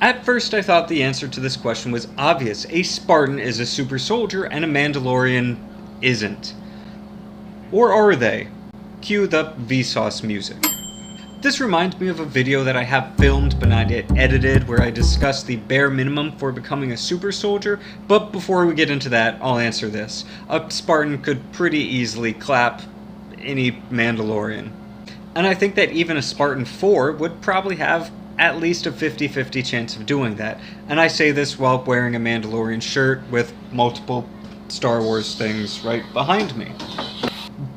At first I thought the answer to this question was obvious. A Spartan is a super soldier and a Mandalorian isn't. Or are they? Cue the Vsauce music. This reminds me of a video that I have filmed but not yet edited where I discuss the bare minimum for becoming a super soldier, but before we get into that, I'll answer this. A Spartan could pretty easily clap any Mandalorian. And I think that even a Spartan 4 would probably have at least a 50-50 chance of doing that. And I say this while wearing a Mandalorian shirt with multiple Star Wars things right behind me.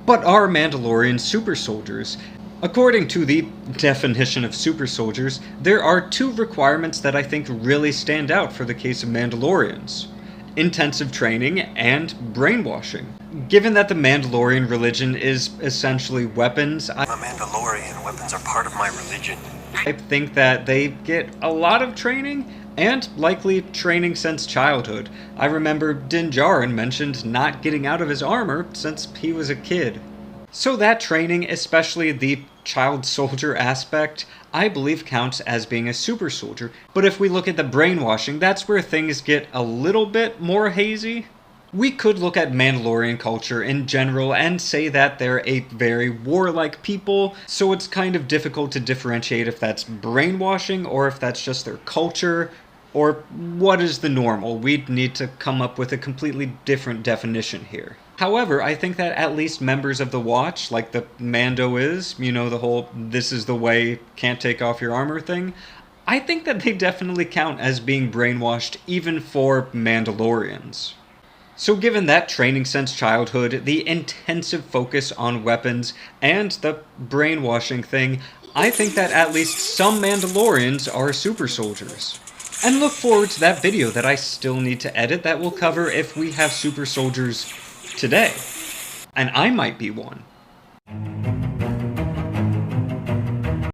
But are Mandalorians super soldiers? According to the definition of super soldiers, there are two requirements that I think really stand out for the case of Mandalorians: intensive training and brainwashing. Given that the Mandalorian religion is essentially weapons, I'm a Mandalorian. Weapons are part of my religion. I think that they get a lot of training, and likely training since childhood. I remember Djarin mentioned not getting out of his armor since he was a kid. So that training, especially the child soldier aspect, I believe counts as being a super soldier. But if we look at the brainwashing, that's where things get a little bit more hazy. We could look at Mandalorian culture in general and say that they're a very warlike people, so it's kind of difficult to differentiate if that's brainwashing or if that's just their culture, or what is the normal. We'd need to come up with a completely different definition here. However, I think that at least members of the Watch, like the Mando is, you know, the whole "this is the way, can't take off your armor" thing, I think that they definitely count as being brainwashed even for Mandalorians. So given that training since childhood, the intensive focus on weapons, and the brainwashing thing, I think that at least some Mandalorians are super soldiers. And look forward to that video that I still need to edit that will cover if we have super soldiers today. And I might be one.